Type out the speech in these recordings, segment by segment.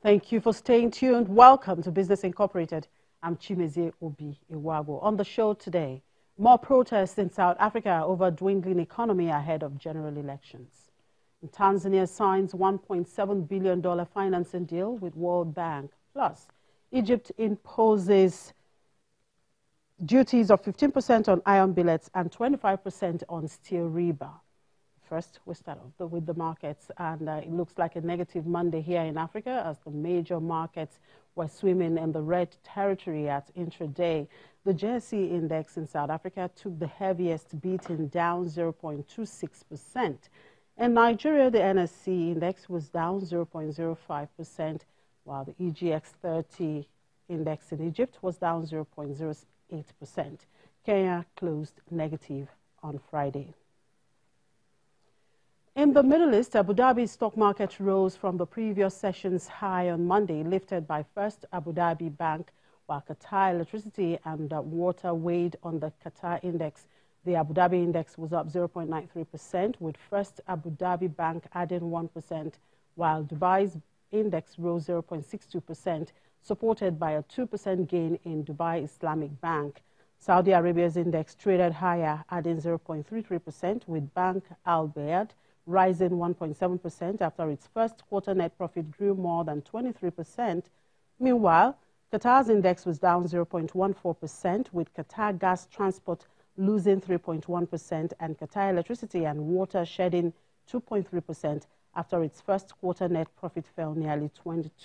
Thank you for staying tuned. Welcome to Business Incorporated. I'm Chimezie Obi Iwago. On the show today, more protests in South Africa over dwindling economy ahead of general elections. And Tanzania signs $1.7 billion financing deal with World Bank. Plus, Egypt imposes duties of 15% on iron billets and 25% on steel rebar. First, we start off with the markets, and it looks like a negative Monday here in Africa as the major markets were swimming in the red territory at intraday. The JSE index in South Africa took the heaviest beating, down 0.26%. In Nigeria, the NSE index was down 0.05%, while the EGX30 index in Egypt was down 0.08%. Kenya closed negative on Friday. In the Middle East, Abu Dhabi's stock market rose from the previous session's high on Monday, lifted by First Abu Dhabi Bank, while Qatar Electricity and Water weighed on the Qatar index. The Abu Dhabi index was up 0.93%, with First Abu Dhabi Bank adding 1%, while Dubai's index rose 0.62%, supported by a 2% gain in Dubai Islamic Bank. Saudi Arabia's index traded higher, adding 0.33%, with Bank Al Bayad rising 1.7% after its first quarter net profit grew more than 23%. Meanwhile, Qatar's index was down 0.14%, with Qatar Gas Transport losing 3.1% and Qatar Electricity and Water shedding 2.3% after its first quarter net profit fell nearly 22%.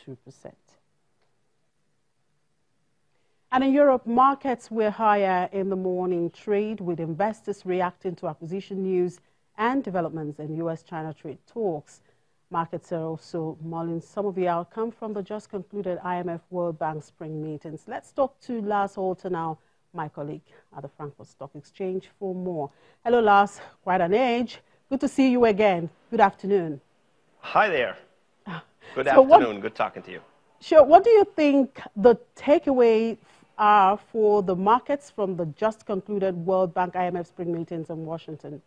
And in Europe, markets were higher in the morning trade, with investors reacting to acquisition news and developments in U.S.-China trade talks. Markets are also mulling some of the outcome from the just concluded IMF World Bank spring meetings. Let's talk to Lars Holter now, my colleague at the Frankfurt Stock Exchange, for more. Hello, Lars. Quite an age. Good to see you again. Good afternoon. Hi there. Good afternoon. Good talking to you. Sure. What do you think the takeaway are for the markets from the just concluded World Bank IMF spring meetings in Washington?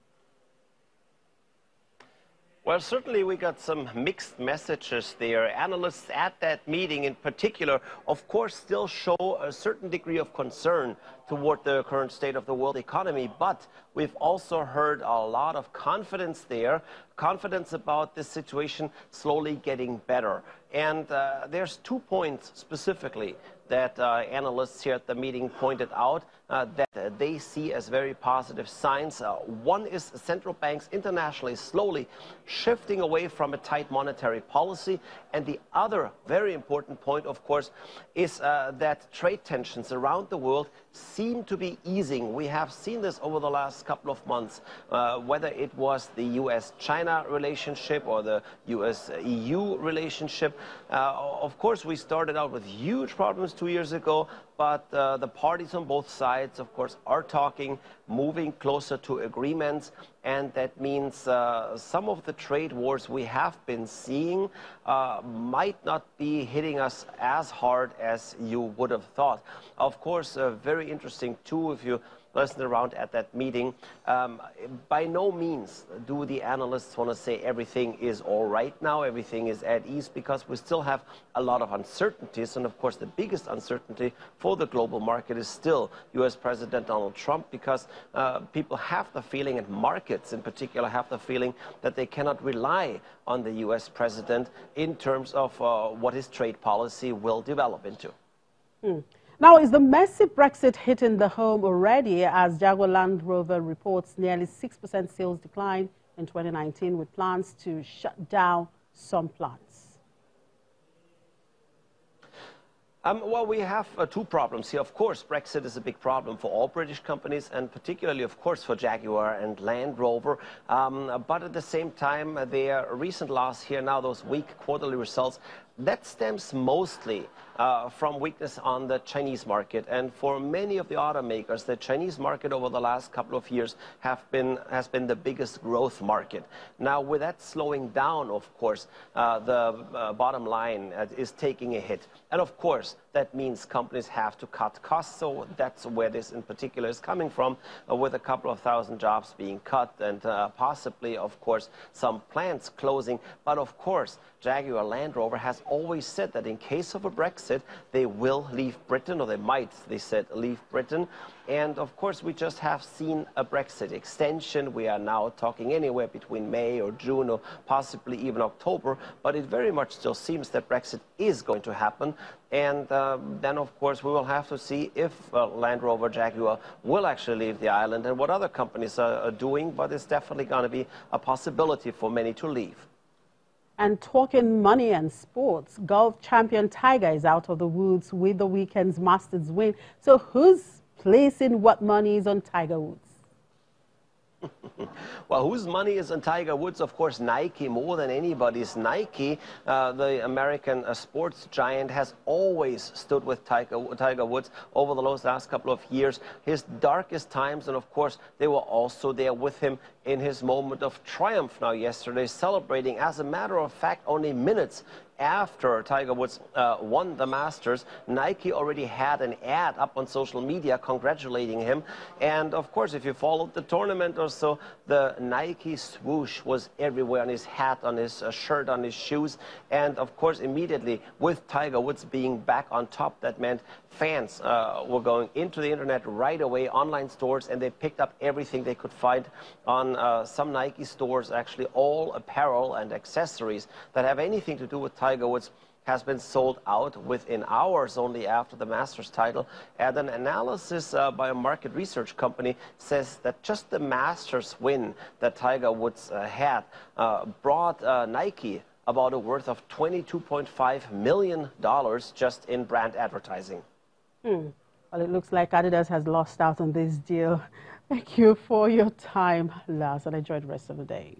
Well, certainly we got some mixed messages there. Analysts at that meeting in particular, of course, still show a certain degree of concern toward the current state of the world economy. But we've also heard a lot of confidence there, confidence about this situation slowly getting better. And there's 2 points specifically that analysts here at the meeting pointed out that they see as very positive signs. One is central banks internationally slowly shifting away from a tight monetary policy. And the other very important point, of course, is that trade tensions around the world seem to be easing. We have seen this over the last couple of months, whether it was the US-China relationship or the US-EU relationship. Of course, we started out with huge problems 2 years ago, but the parties on both sides, of course, are talking, moving closer to agreements. And that means some of the trade wars we have been seeing might not be hitting us as hard as you would have thought. Of course, very interesting, too, if you listen around at that meeting. By no means do the analysts want to say everything is all right now, everything is at ease, because we still have a lot of uncertainties. And of course, the biggest uncertainty for the global market is still US President Donald Trump, because people have the feeling, and markets in particular have the feeling, that they cannot rely on the US president in terms of what his trade policy will develop into. Now, is the messy Brexit hitting the home already, as Jaguar Land Rover reports nearly 6% sales decline in 2019, with plans to shut down some plants? Well, we have 2 problems here. Of course, Brexit is a big problem for all British companies, and particularly, of course, for Jaguar and Land Rover. But at the same time, their recent loss here now, those weak quarterly results, that stems mostly from weakness on the Chinese market. And for many of the automakers, the Chinese market over the last couple of years has been the biggest growth market. Now, with that slowing down, of course, the bottom line is taking a hit. And of course, That means companies have to cut costs. So that's where this in particular is coming from, with a couple of thousand jobs being cut and possibly, of course, some plants closing. But of course, Jaguar Land Rover has always said that in case of a Brexit, they will leave Britain, or they might, they said, leave Britain. And of course, we just have seen a Brexit extension. We are now talking anywhere between May or June or possibly even October. But it very much still seems that Brexit is going to happen. And then, of course, we will have to see if Land Rover Jaguar will actually leave the island and what other companies are doing. But it's definitely going to be a possibility for many to leave. And talking money and sports, golf champion Tiger is out of the woods with the weekend's Masters win. So who's placing what money is on Tiger Woods? Well, whose money is on Tiger Woods? Of course, Nike, more than anybody's. Nike, the American sports giant, has always stood with Tiger Woods over the last couple of years. His darkest times, and of course, they were also there with him in his moment of triumph now yesterday, celebrating, as a matter of fact, only minutes after Tiger Woods won the Masters. Nike already had an ad up on social media congratulating him. And of course, if you followed the tournament or so, the Nike swoosh was everywhere, on his hat, on his shirt, on his shoes. And of course, immediately with Tiger Woods being back on top, that meant fans were going into the internet right away, online stores, and they picked up everything they could find on some Nike stores. Actually, all apparel and accessories that have anything to do with Tiger Woods has been sold out within hours only after the Masters title. And an analysis by a market research company says that just the Masters win that Tiger Woods had brought Nike about a worth of $22.5 million just in brand advertising. Well, it looks like Adidas has lost out on this deal. Thank you for your time, Lars, and enjoy the rest of the day.